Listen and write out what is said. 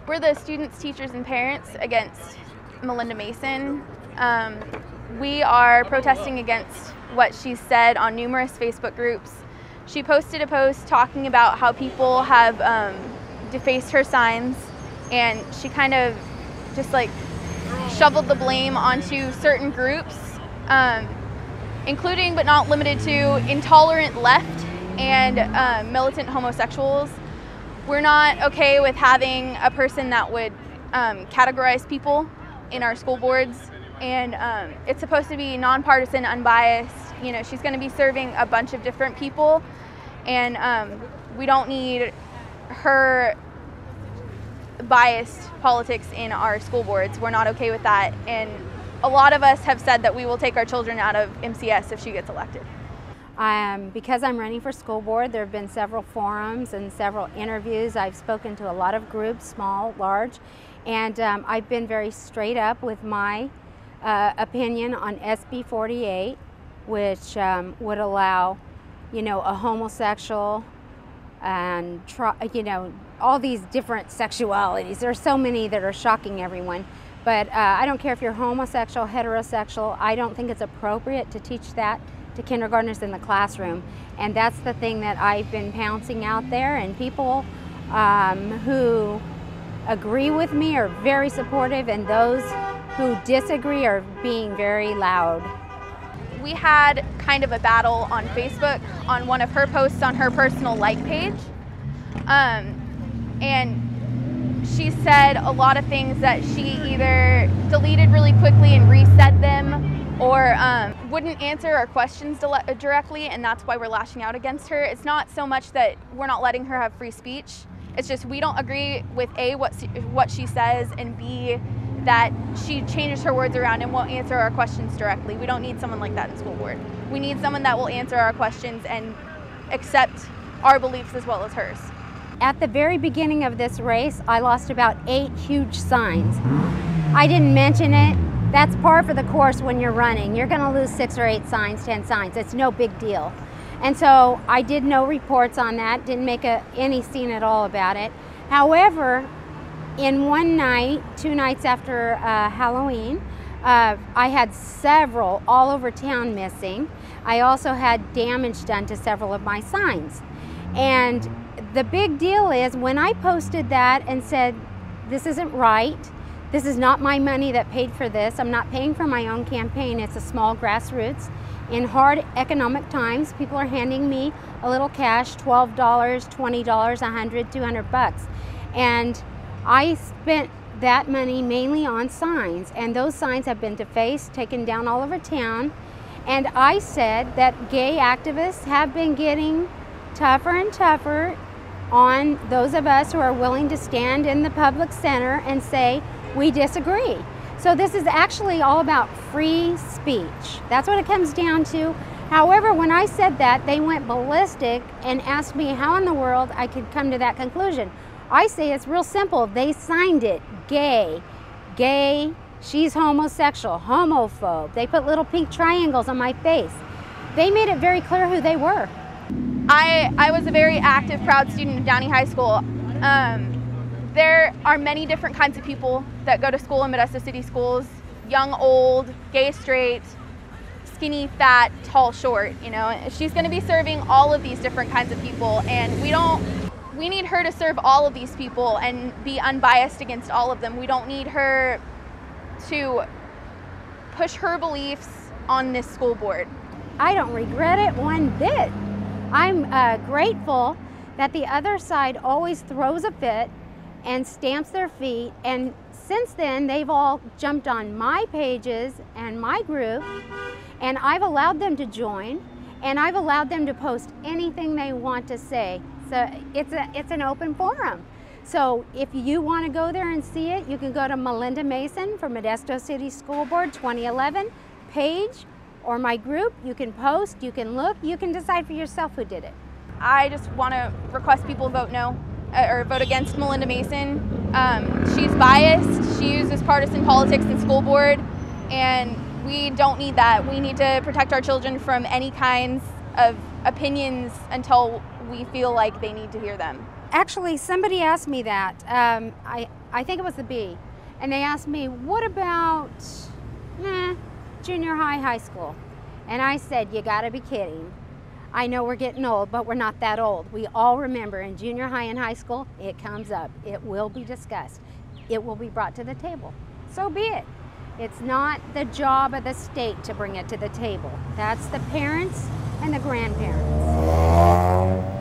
We're the students, teachers, and parents against Mylinda Mason. We are protesting against what she said on numerous Facebook groups. She posted a post talking about how people have defaced her signs, and she kind of just like shoveled the blame onto certain groups, including but not limited to intolerant left and militant homosexuals. We're not okay with having a person that would categorize people in our school boards, and it's supposed to be nonpartisan, unbiased. You know, she's going to be serving a bunch of different people, and we don't need her biased politics in our school boards. We're not okay with that, and a lot of us have said that we will take our children out of MCS if she gets elected. Because I'm running for school board, there have been several forums and several interviews. I've spoken to a lot of groups, small, large, and I've been very straight up with my opinion on SB 48, which would allow, you know, a homosexual and, you know, all these different sexualities. There's so many that are shocking everyone. But I don't care if you're homosexual, heterosexual. I don't think it's appropriate to teach that to kindergartners in the classroom. And that's the thing that I've been pouncing out there, and people who agree with me are very supportive, and those who disagree are being very loud. We had kind of a battle on Facebook on one of her posts on her personal like page, and she said a lot of things that she either deleted really quickly and resaid them, or wouldn't answer our questions directly, and that's why we're lashing out against her. It's not so much that we're not letting her have free speech. It's just we don't agree with A, what she says, and B, that she changes her words around and won't answer our questions directly. We don't need someone like that in school board. We need someone that will answer our questions and accept our beliefs as well as hers. At the very beginning of this race, I lost about 8 huge signs. I didn't mention it. That's par for the course when you're running. You're going to lose 6 or 8 signs, 10 signs. It's no big deal. And so I did no reports on that, didn't make any scene at all about it. However, in one night, 2 nights after Halloween, I had several all over town missing. I also had damage done to several of my signs. And the big deal is when I posted that and said, this isn't right, this is not my money that paid for this. I'm not paying for my own campaign. It's a small grassroots. In hard economic times, people are handing me a little cash, $12, $20, $100, $200. And I spent that money mainly on signs. And those signs have been defaced, taken down all over town. And I said that gay activists have been getting tougher and tougher on those of us who are willing to stand in the public center and say, we disagree. So this is actually all about free speech. That's what it comes down to. However, when I said that, they went ballistic and asked me how in the world I could come to that conclusion. I say it's real simple. They signed it, gay, gay, she's homosexual, homophobe. They put little pink triangles on my face. They made it very clear who they were. I was a very active, proud student of Downey High School. There are many different kinds of people that go to school in Modesto City Schools. Young, old, gay, straight, skinny, fat, tall, short. You know, she's going to be serving all of these different kinds of people, and we need her to serve all of these people and be unbiased against all of them. We don't need her to push her beliefs on this school board. I don't regret it one bit. I'm grateful that the other side always throws a fit and stamps their feet, and since then they've all jumped on my pages and my group, and I've allowed them to join, and I've allowed them to post anything they want to say. So it's an open forum. So if you want to go there and see it, you can go to Mylinda Mason for Modesto City School Board 2011 page, or my group. You can post, you can look, you can decide for yourself who did it. I just want to request people vote no, or vote against Mylinda Mason. She's biased, she uses partisan politics in school board, and we don't need that. We need to protect our children from any kinds of opinions until we feel like they need to hear them. Actually, somebody asked me that. I think it was the B. And they asked me, what about junior high, high school? And I said, you gotta be kidding. I know we're getting old, but we're not that old. We all remember in junior high and high school, it comes up. It will be discussed. It will be brought to the table. So be it. It's not the job of the state to bring it to the table. That's the parents and the grandparents.